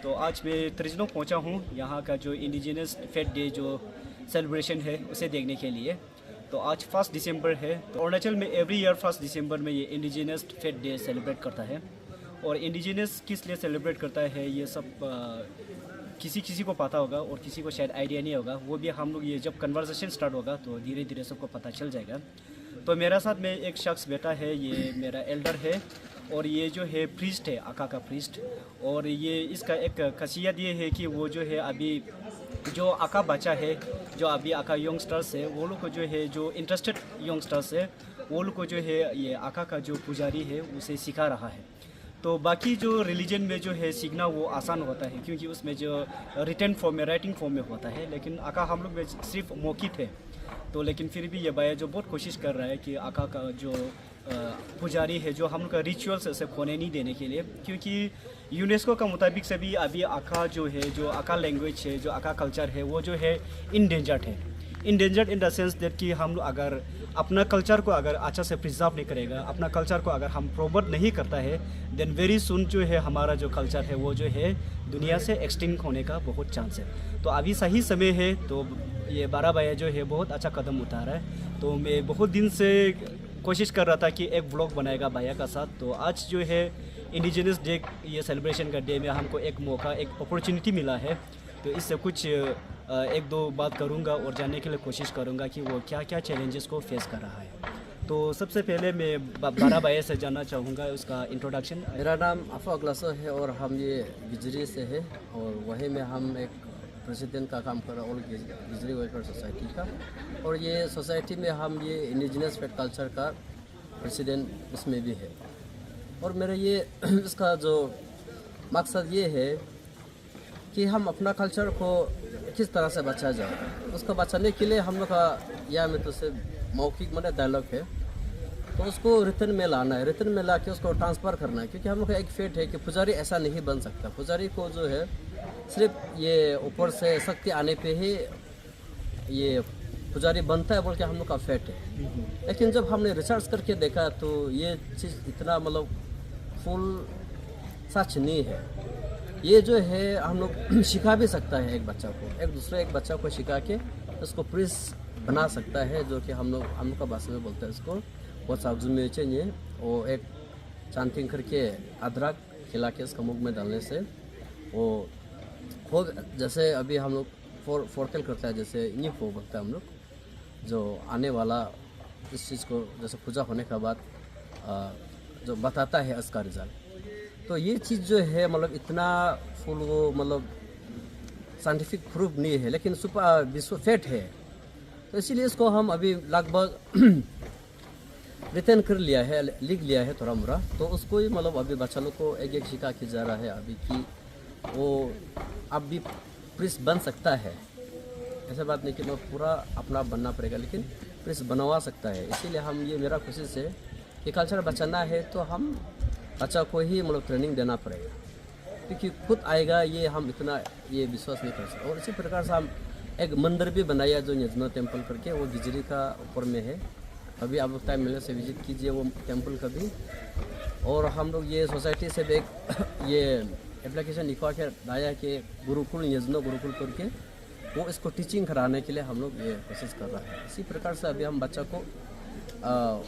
तो आज मैं त्रिजनों पहुंचा हूं यहाँ का जो इंडिजिनस फेट डे जो सेलिब्रेशन है उसे देखने के लिए। तो आज 1 दिसंबर है। तो अरुणाचल में एवरी ईयर 1 दिसंबर में ये इंडिजिनस फेट डे सेलिब्रेट करता है। और इंडिजिनस किस लिए सेलिब्रेट करता है ये सब किसी किसी को पता होगा और किसी को शायद आइडिया नहीं होगा। वो भी हम लोग ये जब कन्वर्सेशन स्टार्ट होगा तो धीरे धीरे सबको पता चल जाएगा। तो मेरा साथ में एक शख्स बैठा है, ये मेरा एल्डर है और ये जो है प्रीस्ट है, आका का प्रीस्ट। और ये इसका एक खासियत ये है कि वो जो है अभी जो आका बच्चा है, जो अभी आका यंगस्टर्स है, वो लोग को जो है जो इंटरेस्टेड यंगस्टर्स है वो लोग को जो है ये आका का जो पुजारी है उसे सिखा रहा है। तो बाकी जो रिलीजन में जो है सीखना वो आसान होता है क्योंकि उसमें जो रिटन फॉर्म में, राइटिंग फॉर्म में होता है। लेकिन आका हम लोग में सिर्फ मौखिक है। तो लेकिन फिर भी ये भाई जो बहुत कोशिश कर रहा है कि आका का जो पुजारी है, जो हम लोग का रिचुअल्स ऐसे खोने नहीं देने के लिए, क्योंकि यूनेस्को का मुताबिक से भी अभी आका जो है, जो आका लैंग्वेज है, जो आका कल्चर है, वो जो है इंडेंजर्ड है। Endangered in the sense that कि हम लोग अगर अपना कल्चर को अगर अच्छा से प्रिजर्व नहीं करेगा, अपना कल्चर को अगर हम प्रमोट नहीं करता है, देन वेरी सुन जो है हमारा जो कल्चर है वो जो है दुनिया से एक्सटिंक्ट होने का बहुत चांस है। तो अभी सही समय है। तो ये 12 भाई जो है बहुत अच्छा कदम उठा रहा है। तो मैं बहुत दिन से कोशिश कर रहा था कि एक व्लॉग बनाएगा भैया का साथ। तो आज जो है इंडिजिनस डे, ये सेलिब्रेशन का डे में हमको एक मौका, एक अपॉर्चुनिटी मिला है। तो इससे कुछ एक दो बात करूंगा और जानने के लिए कोशिश करूंगा कि वो क्या क्या चैलेंजेस को फेस कर रहा है। तो सबसे पहले मैं 12 भाई से जानना चाहूँगा उसका इंट्रोडक्शन। मेरा नाम आफा अगलासो है और हम ये गिजरी से है और वहीं में हम एक प्रेसिडेंट का काम कर रहे हैं, और गिजरी वेलफेयर सोसाइटी का। और ये सोसाइटी में हम ये इंडिजिनस फेट कल्चर का प्रेसिडेंट इसमें भी है। और मेरा ये इसका जो मकसद ये है कि हम अपना कल्चर को किस तरह से बचा जाए। उसको बचाने के लिए हम लोग का यह में तो से मौखिक मतलब डायलॉग है, तो उसको रिटर्न में लाना है, रिटर्न में ला के उसको ट्रांसफ़र करना है। क्योंकि हम लोग का एक फेट है कि पुजारी ऐसा नहीं बन सकता। पुजारी को जो है सिर्फ ये ऊपर से शक्ति आने पे ही ये पुजारी बनता है बोल के हम लोग का फेट है। लेकिन जब हमने रिसर्च करके देखा तो ये चीज़ इतना मतलब फुल सच नहीं है। ये जो है हम लोग सिखा भी सकता है एक बच्चा को, एक बच्चा को सिखा के उसको प्रिंस बना सकता है, जो कि हम लोग का भाषा में बोलते हैं इसको वो सागजुमे चाहिए। वो एक चांटिंग करके अदरक खिला के उसका मुख में डालने से वो खूब, जैसे अभी हम लोग फोरटेल करता है, जैसे इन्हीं को बोलता है हम लोग, जो आने वाला इस चीज़ को जैसे पूजा होने के बाद जो बताता है उसका रिजल्ट। तो ये चीज़ जो है मतलब इतना फुल वो मतलब साइंटिफिक प्रूफ नहीं है, लेकिन सुपर विश्व फेट है। तो इसीलिए इसको हम अभी लगभग रिटर्न कर लिया है, लिख लिया है थोड़ा मोड़ा। तो उसको ही मतलब अभी बच्चा लोग को एक एक सिखा के जा रहा है अभी कि वो अब भी प्रिंस बन सकता है। ऐसा बात नहीं कि मैं पूरा अपना बनना पड़ेगा, लेकिन प्रिंस बनवा सकता है। इसीलिए हम ये मेरा कोशिश है कि कल्चर बचाना है तो हम बच्चा को ही मतलब ट्रेनिंग देना पड़ेगा, क्योंकि खुद आएगा ये हम इतना ये विश्वास नहीं कर सकते। और इसी प्रकार से हम एक मंदिर भी बनाया जो न्यजनो टेम्पल करके, वो गिजरी का ऊपर में है। अभी आप लोग टाइम मिलने से विजिट कीजिए वो टेम्पल का भी। और हम लोग ये सोसाइटी से भी एक ये एप्लीकेशन लिखवा के लाया कि गुरुकुल न्यजनो गुरुकुल करके वो इसको टीचिंग कराने के लिए हम लोग ये कोशिश कर रहा है। इसी प्रकार से अभी हम बच्चा को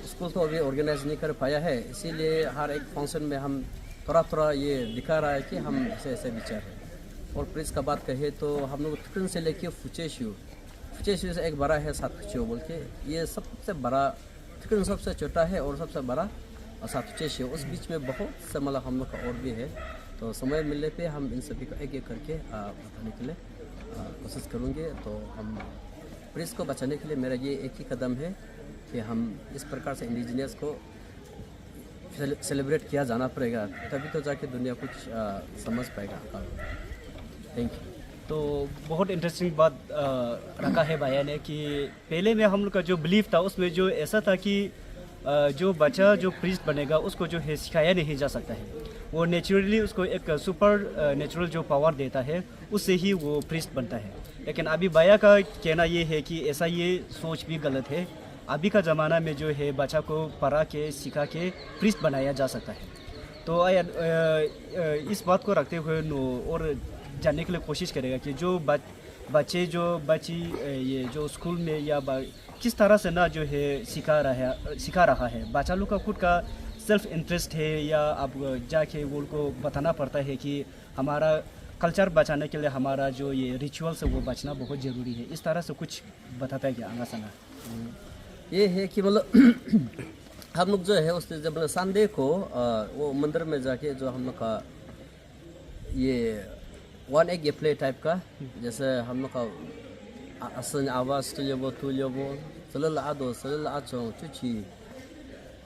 स्कूल तो अभी ऑर्गेनाइज नहीं कर पाया है, इसीलिए हर एक फंक्शन में हम थोड़ा थोड़ा ये दिखा रहा है कि हम ऐसे ऐसे विचार है। और प्रिंस का बात कहे तो हम लोग थिकन से लेके फुचेशू से एक बड़ा है सातुचेओ बोल के, ये सबसे बड़ा थिकन सबसे छोटा है और सबसे बड़ा सातुचेशू। उस बीच में बहुत से मतलब हम लोग का और भी है। तो समय मिलने पे हम इन सभी को एक एक करके बताने के लिए कोशिश करूँगे। तो हम प्रिंस को बचाने के लिए मेरा ये एक ही कदम है कि हम इस प्रकार से इंडिजिनियस को सेलिब्रेट किया जाना पड़ेगा, तभी तो जाके दुनिया कुछ समझ पाएगा। Thank you. तो बहुत इंटरेस्टिंग बात रखा है भैया ने कि पहले में हम लोग का जो बिलीफ था उसमें जो ऐसा था कि जो बच्चा जो प्रीस्ट बनेगा उसको जो है सिखाया नहीं जा सकता है। वो नेचुरली उसको एक सुपर नेचुरल जो पावर देता है उससे ही वो प्रीस्ट बनता है। लेकिन अभी भैया का कहना ये है कि ऐसा ये सोच भी गलत है। अभी का ज़माना में जो है बच्चा को पढ़ा के सिखा के प्रीस्ट बनाया जा सकता है। तो आयन इस बात को रखते हुए नो और जानने के लिए कोशिश करेगा कि जो बच्चे जो बच्ची ये जो स्कूल में या किस तरह से ना जो है सिखा रहा है। बच्चा लोग का खुद का सेल्फ इंटरेस्ट है या अब जाके वो उनको बताना पड़ता है कि हमारा कल्चर बचाने के लिए हमारा जो ये रिचुअल्स है वो बचना बहुत ज़रूरी है। इस तरह से कुछ बताता है क्या आगा सना? ये है कि मतलब हम लोग जो है उस जब संडे को वो मंदिर में जाके जो हम लोग का ये वन एग प्ले टाइप का, जैसे हम लोग का असन आवाज़ तो ये वो सलल आदो सलल आचो चुची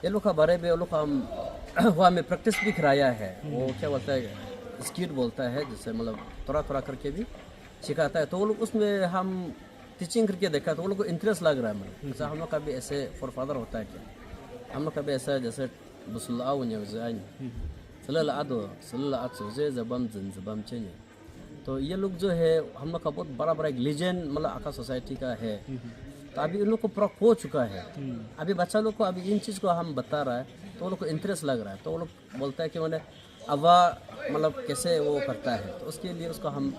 ये लोग का बारे में वो लोग का वहाँ में प्रैक्टिस भी कराया है। वो क्या बोलता है स्किट बोलता है, जैसे मतलब थोड़ा थोड़ा करके भी सिखाता है। तो वो लोग उसमें हम टीचिंग करके देखा तो वो लोग को इंटरेस्ट लग रहा है। मतलब जैसे हम लोग का भी ऐसे फॉर फादर होता है क्या, हम लोग का भी ऐसा जैसे तो ये लोग जो है हम लोग का बहुत बड़ा बड़ा एक लीजेंड मतलब आका सोसाइटी का है। तो अभी उन लोग को पूरा हो चुका है। अभी बच्चा लोग को अभी इन चीज़ को हम बता रहा है तो वो लोग को इंटरेस्ट लग रहा है। तो वो लोग बोलता है कि मैंने अवा मतलब कैसे वो करता है, तो उसके लिए उसको हम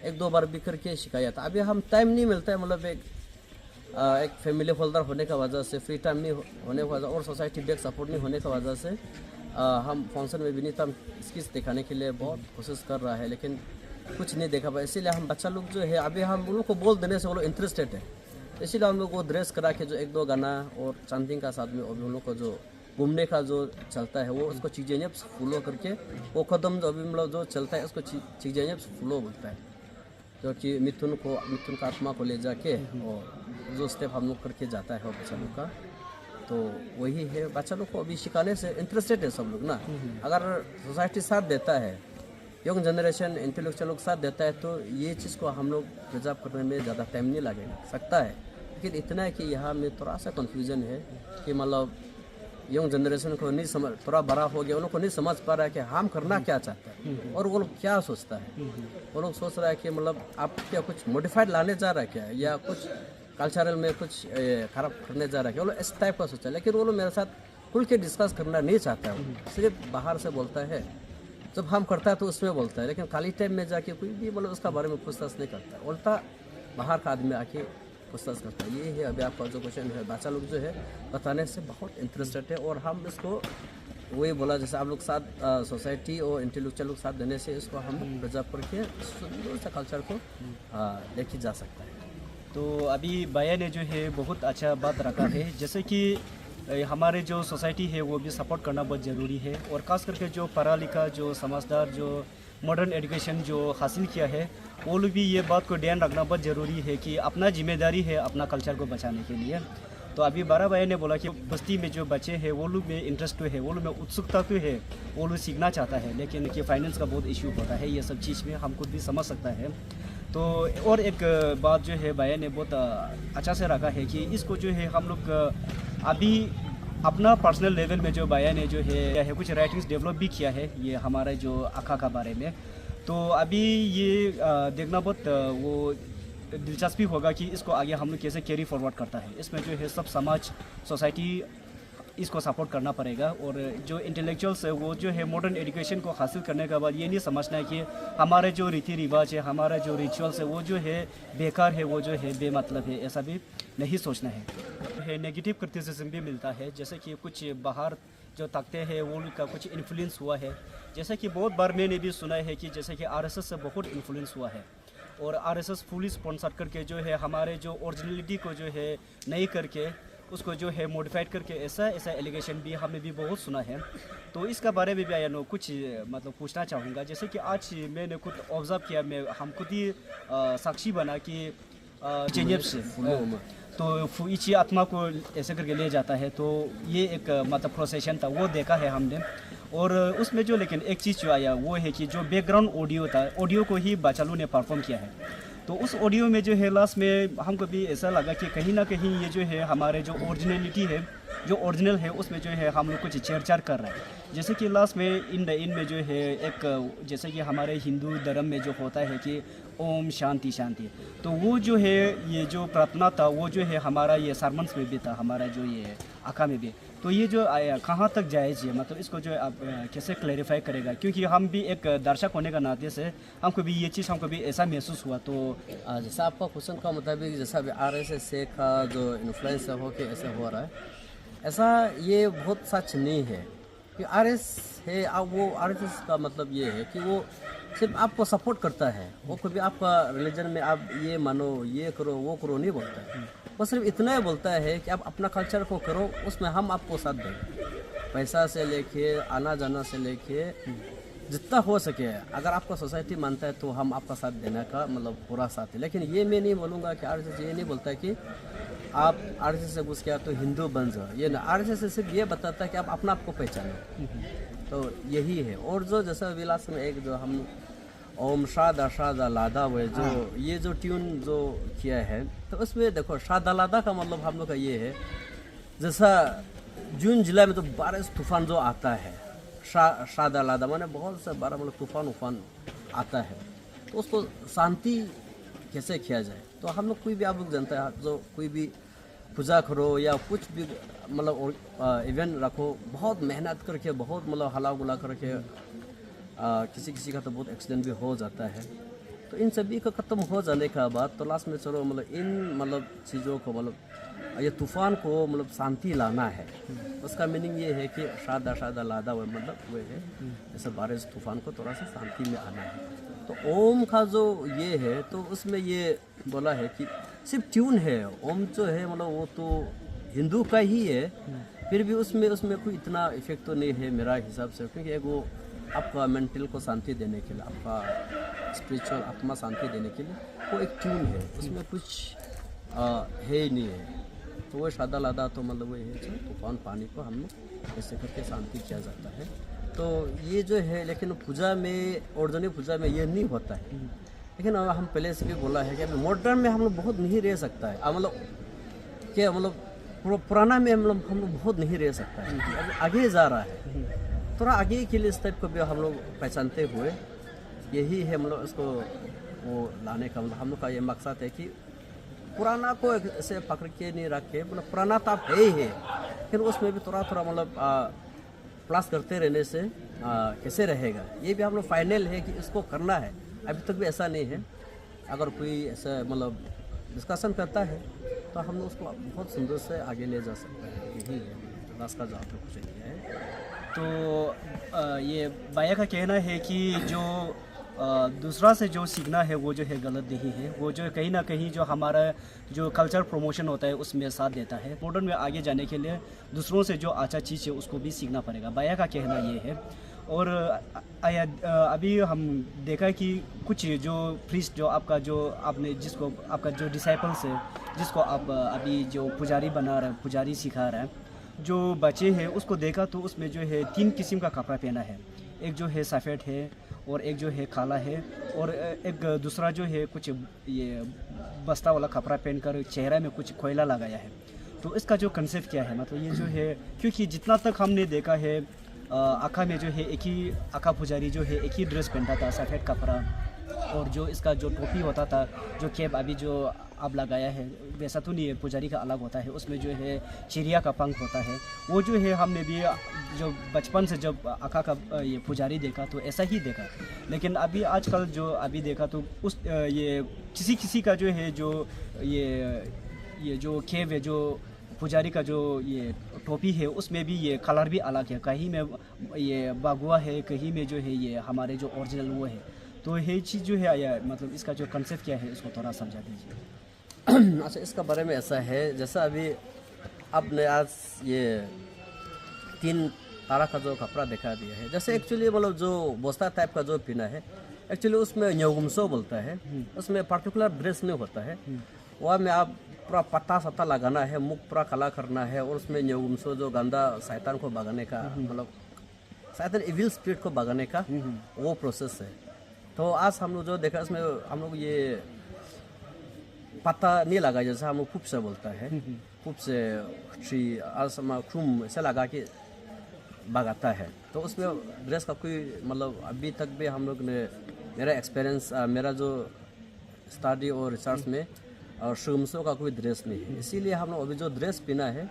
एक दो बार भी करके सिखाया था। अभी हम टाइम नहीं मिलता है, मतलब एक फैमिली होल्डर होने का वजह से, फ्री टाइम नहीं होने की वजह और सोसाइटी बैक सपोर्ट नहीं होने का वजह से हम फंक्शन में भी नहीं था। स्किल्स दिखाने के लिए बहुत कोशिश कर रहा है लेकिन कुछ नहीं देखा पाया। इसीलिए हम बच्चा लोग जो है अभी हम उन लोग को बोल देने से वो लोग इंटरेस्टेड है, इसीलिए हम लोग वो ड्रेस करा के जो एक दो गाना और चांटिंग का साथ में अभी उन लोग को जो घूमने का जो चलता है वो उसको चीज़ें फॉलो करके वो कदम जो अभी मतलब जो चलता है उसको चीज़ें फॉलो बोलता है, जो कि मिथुन का आत्मा को ले जाके और जो स्टेप हम लोग करके जाता है बच्चा लोग का। तो वही है, बच्चा लोग को अभी सिखाने से इंटरेस्टेड है सब लोग ना। अगर सोसाइटी साथ देता है, यंग जनरेशन इंटेलेक्चुअल लोग साथ देता है तो ये चीज़ को हम लोग प्रिजर्व करने में ज़्यादा टाइम नहीं लगेगा सकता है। लेकिन इतना है कि यहाँ में थोड़ा सा कन्फ्यूजन है कि मतलब यंग जनरेशन को नहीं समझ, थोड़ा बड़ा हो गया, उन लोग को नहीं समझ पा रहा है कि हम करना क्या चाहता है और वो लोग क्या सोचता है। वो लोग सोच रहा है कि मतलब आप क्या कुछ मॉडिफाइड लाने जा रहा है क्या, या कुछ कल्चरल में कुछ खराब करने जा रहा है क्या, वो लोग इस टाइप का सोचा है। लेकिन वो लोग मेरे साथ खुल के डिस्कस करना नहीं चाहता है, सिर्फ बाहर से बोलता है। जब हम करता है तो उसमें बोलता है, लेकिन खाली टाइम में जाके कोई भी मतलब उसका बारे में पूछताछ नहीं करता, उल्टा बाहर का आदमी आके पूछताछ करता है। ये है अभी आपका जो क्वेश्चन है, बच्चा लोग जो है बताने से बहुत इंटरेस्टेड है और हम इसको वही बोला जैसे आप लोग साथ सोसाइटी और इंटेलेक्चुअल लोग साथ देने से इसको हम प्रिजर्व करके सुंदर सा कल्चर को लेके जा सकता है। तो अभी भैया ने जो है बहुत अच्छा बात रखा है, जैसे कि हमारे जो सोसाइटी है वो भी सपोर्ट करना बहुत ज़रूरी है और ख़ास करके जो पढ़ा लिखा जो समझदार जो मॉडर्न एजुकेशन जो हासिल किया है वो लोग भी ये बात को ध्यान रखना बहुत ज़रूरी है कि अपना जिम्मेदारी है अपना कल्चर को बचाने के लिए। तो अभी बारा भाई ने बोला कि बस्ती में जो बच्चे हैं वो लोग में इंटरेस्ट तो है, वो लोग में उत्सुकता तो है, वो लोग सीखना चाहता है, लेकिन कि फाइनेंस का बहुत इशू होता है। ये सब चीज़ में हम खुद भी समझ सकता है। तो और एक बात जो है भैया ने बहुत अच्छा से रखा है कि इसको जो है हम लोग अभी अपना पर्सनल लेवल में जो भैया ने जो है कुछ राइटिंग्स डेवलप भी किया है ये हमारे जो आका का बारे में। तो अभी ये देखना बहुत वो दिलचस्पी होगा कि इसको आगे हम लोग कैसे कैरी फॉरवर्ड करता है। इसमें जो है सब समाज सोसाइटी इसको सपोर्ट करना पड़ेगा और जो इंटेलेक्चुअल्स है वो जो है मॉडर्न एजुकेशन को हासिल करने के बाद ये नहीं समझना है कि हमारे जो रीति रिवाज है, हमारा जो रिचुअल्स है वो जो है बेकार है, वो जो है बेमतलब है, ऐसा भी नहीं सोचना है। नेगेटिव क्रिटिसिज्म भी मिलता है, जैसे कि कुछ बाहर जो ताकते हैं वो का कुछ इन्फ्लुएंस हुआ है। जैसे कि बहुत बार मैंने भी सुना है कि जैसे कि आरएसएस से बहुत इन्फ्लुएंस हुआ है और आरएसएस फुली स्पॉन्सर करके जो है हमारे जो ओरिजिनलिटी को जो है नहीं करके उसको जो है मॉडिफाइड करके ऐसा एलिगेशन भी हमें भी बहुत सुना है। तो इसका बारे में भी आया नो कुछ मतलब पूछना चाहूँगा। जैसे कि आज मैंने खुद ऑब्जर्व किया, हम खुद ही साक्षी बना कि चेंजेब से तो फुइची आत्मा को ऐसे करके ले जाता है। तो ये एक मतलब प्रोसेशन था वो देखा है हमने। और उसमें जो लेकिन एक चीज़ जो आया वो है कि जो बैकग्राउंड ऑडियो था, ऑडियो को ही बाचालू ने परफॉर्म किया है। तो उस ऑडियो में जो है लास्ट में हमको भी ऐसा लगा कि कहीं ना कहीं ये जो है हमारे जो ओरिजिनलिटी है, जो ओरिजिनल है उसमें जो है हम लोग कुछ छेड़छाड़ कर रहे हैं। जैसे कि लास्ट में इन में जो है एक जैसे कि हमारे हिंदू धर्म में जो होता है कि ओम शांति शांति, तो वो जो है ये जो प्रार्थना था वो जो है हमारा ये सरमन्स में भी था, हमारा जो ये आका में भी। तो ये जो कहाँ तक जायज़ है, मतलब इसको जो है आप कैसे क्लैरिफाई करेगा, क्योंकि हम भी एक दर्शक होने का नाते से हमको भी ये चीज़ हमको भी ऐसा महसूस हुआ। तो जैसा आपका क्वेश्चन का मुताबिक जैसा अभी RSS से का जो इन्फ्लुएंस हो के ऐसा हो रहा है, ऐसा ये बहुत सच नहीं है कि RS है। अब वो RSS का मतलब ये है कि वो सिर्फ आपको सपोर्ट करता है, वो कभी आपका रिलीजन में आप ये मानो, ये करो, वो करो नहीं बोलता है। वो सिर्फ इतना ही बोलता है कि आप अपना कल्चर को करो, उसमें हम आपको साथ देंगे, पैसा से लेके आना जाना से लेके जितना हो सके। अगर आपका सोसाइटी मानता है तो हम आपका साथ देने का मतलब पूरा साथ है। लेकिन ये मैं नहीं बोलूँगा कि RSS ये नहीं बोलता है कि आप RSS से घुस गया तो हिंदू बन जाओ, ये ना। RSS से सिर्फ ये बताता है कि आप अपना आपको पहचानो, तो यही है। और जो जैसा विलास में एक जो हम ओम शादा शादा लादा हुए जो ये जो ट्यून जो किया है, तो उसमें देखो शादा लादा का मतलब हम लोग का ये है, जैसा जून जुलाई में तो बारिश तूफान जो आता है, शादा लादा माने बहुत से बारह मतलब तूफान उफान आता है, तो उसको शांति कैसे किया जाए। तो हम लोग कोई भी आप लोग जानते हैं, जो कोई भी पूजा करो या कुछ भी मतलब इवेंट रखो, बहुत मेहनत करके, बहुत मतलब हला गुला करके, किसी का तो बहुत एक्सीडेंट भी हो जाता है। तो इन सभी का ख़त्म हो जाने के बाद तो लास्ट में चलो मतलब इन मतलब चीज़ों को मतलब ये तूफ़ान को मतलब शांति लाना है। उसका मीनिंग ये है कि शादा शादा लादा हुआ मतलब वो है जैसे बारिश तूफ़ान को थोड़ा सा शांति में आना है। तो ओम का जो ये है तो उसमें ये बोला है कि सिर्फ ट्यून है। ओम जो है मतलब वो तो हिंदू का ही है, फिर भी उसमें कोई इतना इफेक्ट तो नहीं है मेरा हिसाब से, क्योंकि एक वो आपका मेंटल को शांति देने के लिए, आपका स्पिरिचुअल आत्मा शांति देने के लिए वो एक ट्यून है, उसमें कुछ है ही नहीं है। तो वो शादा लादा तो मतलब वो है तूफान पानी को हम लोग ऐसे करके शांति किया जाता है। तो ये जो है, लेकिन पूजा में ऑर्गेनिक पूजा में ये नहीं होता है। लेकिन हम पहले से भी बोला है कि मॉडर्न में हम लोग बहुत नहीं रह सकता है, मतलब क्या मतलब पुराना में हम लोग बहुत नहीं रह सकता है, आगे जा रहा है। थोड़ा आगे के लिए इस टाइप को भी हम लोग पहचानते हुए यही है मतलब इसको वो लाने का मतलब हम लोग का ये मकसद है कि पुराना को ऐसे पकड़ के नहीं रख के, मतलब पुराना तो है ही है, लेकिन उसमें भी थोड़ा मतलब प्लस करते रहने से कैसे रहेगा, ये भी हम लोग फाइनल है कि इसको करना है। अभी तक भी ऐसा नहीं है। अगर कोई ऐसा मतलब डिस्कशन करता है तो हम लोग उसको बहुत सुंदर से आगे ले जा सकते हैं। यही है बस का जवाब तो कुछ किया है। तो ये बाया का कहना है कि जो दूसरा से जो सीखना है वो जो है गलत नहीं है, वो जो कहीं ना कहीं जो हमारा जो कल्चर प्रमोशन होता है उसमें साथ देता है। मॉडर्न में आगे जाने के लिए दूसरों से जो अच्छा चीज़ है उसको भी सीखना पड़ेगा, बाया का कहना ये है। और अभी हम देखा कि कुछ जो प्रीस्ट जो आपका जो आपने जिसको आपका जो डिसाइपल्स है, जिसको आप अभी जो पुजारी बना रहे हैं, पुजारी सिखा रहा है, जो बच्चे हैं उसको देखा तो उसमें जो है 3 किस्म का कपड़ा पहना है। एक जो है सफ़ेद है और एक जो है काला है और एक दूसरा जो है कुछ ये बस्ता वाला कपड़ा पहनकर चेहरा में कुछ कोयला लगाया है। तो इसका जो कंसेप्ट क्या है, मतलब ये जो है, क्योंकि जितना तक हमने देखा है आका में जो है एक ही आका पुजारी जो है एक ही ड्रेस पहनता था, सफ़ेद कपड़ा, और जो इसका जो टोपी होता था, जो कैप अभी जो अब लगाया है वैसा तो नहीं है, पुजारी का अलग होता है, उसमें जो है चिड़िया का पंख होता है। वो जो है हमने भी जो बचपन से जब आका का ये पुजारी देखा तो ऐसा ही देखा। लेकिन अभी आजकल जो अभी देखा तो उस ये किसी का जो है जो ये जो कैप है, जो पुजारी का जो ये टोपी है उसमें भी ये कलर भी अलग है, कहीं में ये बागुआ है, कहीं में जो है ये हमारे जो ओरिजिनल वो है। तो ये चीज़ जो है या मतलब इसका जो कंसेप्ट क्या है इसको थोड़ा समझा दीजिए। अच्छा, इसका बारे में ऐसा है, जैसा अभी आपने आज ये 3 तारा का जो कपड़ा दिखा दिया है, जैसे एक्चुअली मतलब जो बोस्ता टाइप का जो पीना है, एक्चुअली उसमें न्योगुमसो बोलता है, उसमें पर्टिकुलर ड्रेस नहीं होता है। वहाँ में आप पूरा पत्ता सत्ता लगाना है, मुख पूरा काला करना है, और उसमें न्योगुमसो जो गंदा शैतान को भगाने का मतलब शैतान इविल स्पिरिट को भगाने का वो प्रोसेस है। तो आज हम लोग जो देखा इसमें हम लोग ये पत्ता नहीं लगा, जैसे हम लोग खूब से बोलता है, खूब से ट्री आसमा खूम से लगा के भगाता है। तो उसमें ड्रेस का कोई मतलब अभी तक भी हम लोग ने, मेरा एक्सपीरियंस, मेरा जो स्टडी और रिसर्च में और शुमसों का कोई ड्रेस नहीं है। इसीलिए हम लोग अभी जो ड्रेस पहना है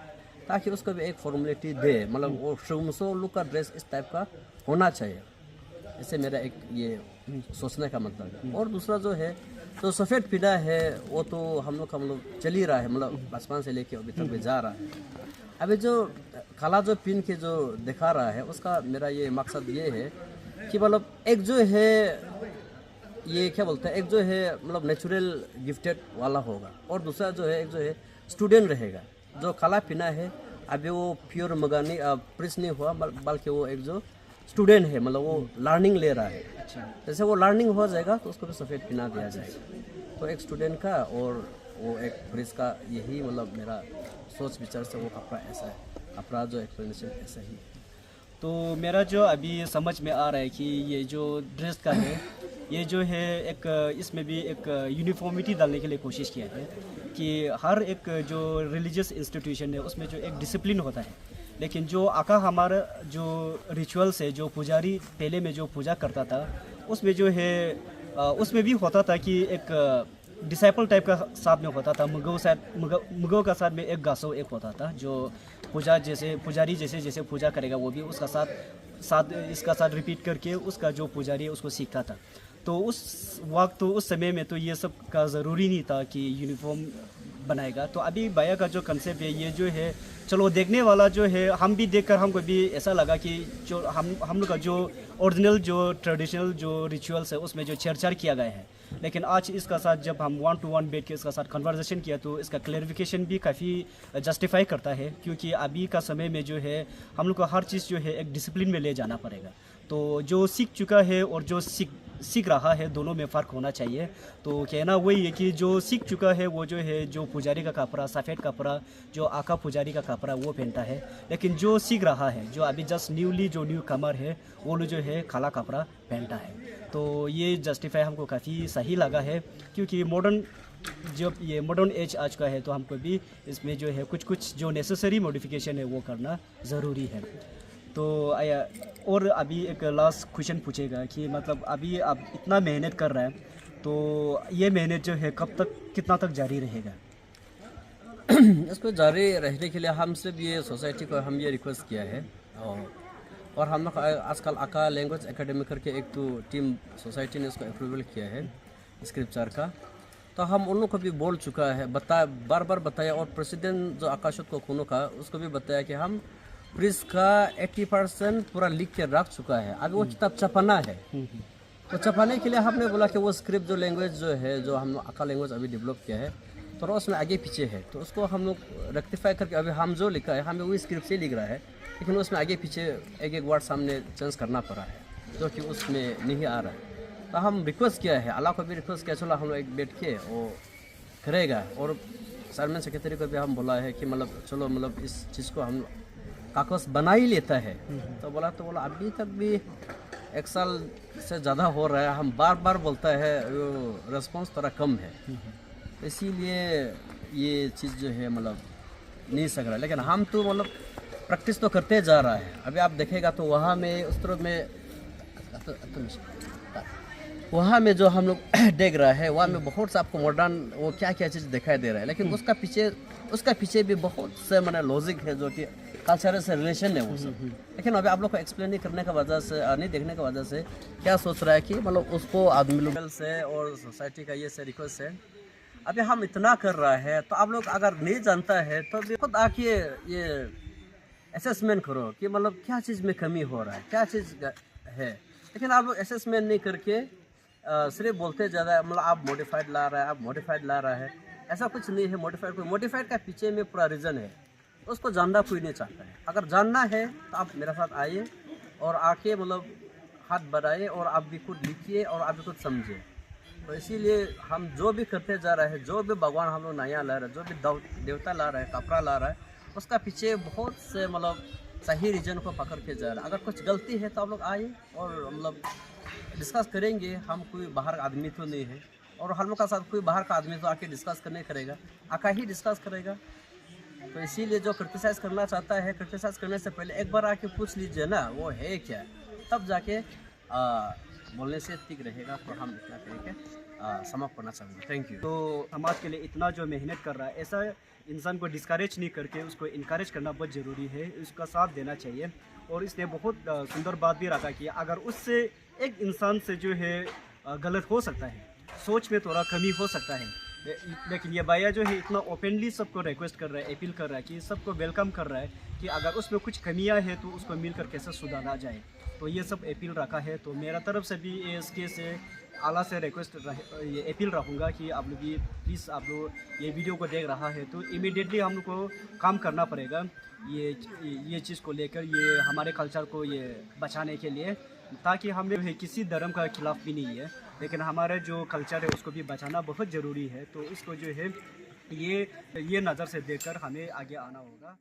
ताकि उसको भी एक फॉर्मेलिटी दे, मतलब वो शुमसो लोग का ड्रेस इस टाइप का होना चाहिए। ऐसे मेरा एक ये सोचने का मतलब है। और दूसरा जो है तो सफ़ेद पीला है वो तो हम लोग चल ही रहा है, मतलब बचपन से लेके अभी तक भी जा रहा है। अभी जो काला जो पिन के जो दिखा रहा है उसका मेरा ये मकसद ये है कि मतलब एक जो है ये क्या बोलते हैं, एक जो है मतलब नेचुरल गिफ्टेड वाला होगा, और दूसरा जो है एक जो है स्टूडेंट रहेगा। जो काला पीना है अभी वो प्योर मगानी प्रिंस नहीं हुआ, बल्कि वो एक जो स्टूडेंट है, मतलब वो लर्निंग ले रहा है। अच्छा, जैसे वो लर्निंग हो जाएगा तो उसको भी सफ़ेद पीना दिया जाएगा। तो एक स्टूडेंट का और वो एक प्रिंस का यही मतलब मेरा सोच विचार से वो कपड़ा ऐसा है, कपड़ा जो एक्सप्लेनेशन ऐसा ही है। तो मेरा जो अभी समझ में आ रहा है कि ये जो ड्रेस का है ये जो है एक इसमें भी एक यूनिफॉर्मिटी डालने के लिए कोशिश किया है कि हर एक जो रिलीजियस इंस्टीट्यूशन है उसमें जो एक डिसिप्लिन होता है, लेकिन जो आका हमारा जो रिचुअल्स है, जो पुजारी पहले में जो पूजा करता था उसमें जो है उसमें भी होता था कि एक डिसाइपल टाइप का साथ में होता था, मुगो का साथ में एक गासो एक होता था जो पुजारी जैसे पूजा करेगा वो भी उसका साथ इसका साथ रिपीट करके उसका जो पुजारी है उसको सीखता था। तो उस वक्त तो उस समय में तो ये सब का ज़रूरी नहीं था कि यूनिफॉर्म बनाएगा। तो अभी बाया का जो कंसेप्ट है ये जो है चलो देखने वाला जो है हम भी देखकर हमको भी ऐसा लगा कि जो हम लोग का जो ओरिजिनल जो ट्रेडिशनल जो रिचुअल्स है उसमें जो छेड़छाड़ किया गया है, लेकिन आज इसका साथ जब हम 1 to 1 बैठ के इसका साथ कन्वर्सेशन किया तो इसका क्लैरिफिकेशन भी काफ़ी जस्टिफाई करता है, क्योंकि अभी का समय में जो है हम लोग को हर चीज़ जो है एक डिसिप्लिन में ले जाना पड़ेगा। तो जो सीख चुका है और जो सीख रहा है दोनों में फ़र्क होना चाहिए। तो कहना वही है कि जो सीख चुका है वो जो है जो पुजारी का कपड़ा सफ़ेद कपड़ा जो आका पुजारी का कपड़ा वो पहनता है, लेकिन जो सीख रहा है जो अभी जस्ट न्यूली जो न्यू कमर है वो जो है काला कपड़ा पहनता है। तो ये जस्टिफाई हमको काफ़ी सही लगा है, क्योंकि जब ये मॉडर्न एज आज का है तो हमको भी इसमें जो है कुछ जो नेसेसरी मॉडिफिकेशन है वो करना ज़रूरी है। तो और अभी एक लास्ट क्वेश्चन पूछेगा कि मतलब अभी आप इतना मेहनत कर रहे हैं तो ये मेहनत जो है कब तक कितना तक जारी रहेगा? इसको जारी रहने के लिए हम सिर्फ ये सोसाइटी को हम ये रिक्वेस्ट किया है, और हम लोग आजकल आका लैंग्वेज एकेडमी करके एक तो टीम सोसाइटी ने इसको अप्रूवल किया है स्क्रिप्चर का। तो हम उन लोग को भी बोल चुका है, बार बार बताया, और प्रेसिडेंट जो आकाशत को खूनों का उसको भी बताया कि हम प्रिस का 80% पूरा लिख के रख चुका है, अभी वो किताब छपाना है। तो छपाने के लिए हमने बोला कि वो स्क्रिप्ट जो लैंग्वेज जो है जो हम लोग आका लैंग्वेज अभी डेवलप किया है तो उसमें आगे पीछे है, तो उसको हम लोग रेक्टिफाई करके अभी हम जो लिखा है हमें वही स्क्रिप्ट से लिख रहा है, लेकिन उसमें आगे पीछे एक वर्ड सामने चेंज करना पड़ा है जो कि उसमें नहीं आ रहा है। तो हम रिक्वेस्ट किया है, अल्लाह को भी रिक्वेस्ट किया, चलो हम लोग एक बैठ के वो करेगा, और सरमन सेक्रेटरी को भी हम बोला है कि मतलब चलो मतलब इस चीज़ को हम कागज़ बना ही लेता है। तो बोला अभी तक भी 1 साल से ज़्यादा हो रहा है, हम बार बार बोलता है रिस्पॉन्स थोड़ा कम है, इसीलिए ये चीज़ जो है मतलब नहीं सक रहा। लेकिन हम तो मतलब प्रैक्टिस तो करते जा रहा है। अभी आप देखेगा तो वहाँ में उस तरफ में वहाँ में जो हम लोग देख रहा है वहाँ में बहुत सा आपको मॉडर्न वो क्या क्या चीज़ दिखाई दे रहा है, लेकिन उसका पीछे भी बहुत से मैंने लॉजिक है जो कि कल्चर से रिलेशन है वो सब। लेकिन अभी आप लोग को एक्सप्लेन नहीं करने का वजह से नहीं देखने की वजह से क्या सोच रहा है कि मतलब उसको आदमी लोग से और सोसाइटी का ये से रिक्वेस्ट है, अभी हम इतना कर रहा है तो आप लोग अगर नहीं जानता है तो खुद आके ये असेसमेंट करो कि मतलब क्या चीज़ में कमी हो रहा है, क्या चीज़ है। लेकिन आप लोग असेसमेंट नहीं करके सिर्फ बोलते ज़्यादा, मतलब आप मॉडिफाइड ला रहा है, ऐसा कुछ नहीं है। मॉडिफाइड का पीछे में पूरा रीज़न है, उसको जानना कोई नहीं चाहता है। अगर जानना है तो आप मेरे साथ आइए और आके मतलब हाथ बढ़ाइए और आप भी खुद लिखिए और आप भी खुद समझिए। तो इसीलिए हम जो भी करते जा रहे हैं, जो भी भगवान हम लोग नया ला रहे हैं, जो भी देवता ला रहे हैं, कपड़ा ला रहा है, उसका पीछे बहुत से मतलब सही रीजन को पकड़ के जा रहा है। अगर कुछ गलती है तो आप लोग आइए और मतलब डिस्कस करेंगे। हम कोई बाहर आदमी तो नहीं है, और हम लोग का साथ कोई बाहर का आदमी तो आके डिस्कस करने करेगा, आका ही डिस्कस करेगा। तो इसीलिए जो क्रिटिसाइज़ करना चाहता है, क्रिटिसाइज़ करने से पहले एक बार आके पूछ लीजिए ना वो है क्या, तब जाके बोलने से ठीक रहेगा। तो हम इतना करेंगे। समाप्त करना चाहूँगा। Thank you. तो समाज के लिए इतना जो मेहनत कर रहा है, ऐसा इंसान को डिस्करेज नहीं करके उसको इनकरेज करना बहुत ज़रूरी है, उसका साथ देना चाहिए। और इसने बहुत सुंदर बात भी रखा कि अगर उससे एक इंसान से जो है गलत हो सकता है, सोच में थोड़ा कमी हो सकता है, लेकिन ये भैया जो है इतना ओपनली सबको रिक्वेस्ट कर रहा है, अपील कर रहा है कि सबको वेलकम कर रहा है कि अगर उसमें कुछ कमियां हैं तो उसको मिलकर कैसे सुधारा जाए। तो ये सब अपील रखा है। तो मेरा तरफ से भी ASK से आला से रिक्वेस्ट ये अपील रखूँगा कि आप लोग भी प्लीज़, आप लोग ये वीडियो को देख रहा है तो इमीडिएटली हम लोग को काम करना पड़ेगा ये चीज़ को लेकर, ये हमारे कल्चर को ये बचाने के लिए, ताकि हम लोग किसी धर्म का खिलाफ भी नहीं है, लेकिन हमारा जो कल्चर है उसको भी बचाना बहुत ज़रूरी है। तो इसको जो है ये नज़र से देखकर हमें आगे आना होगा।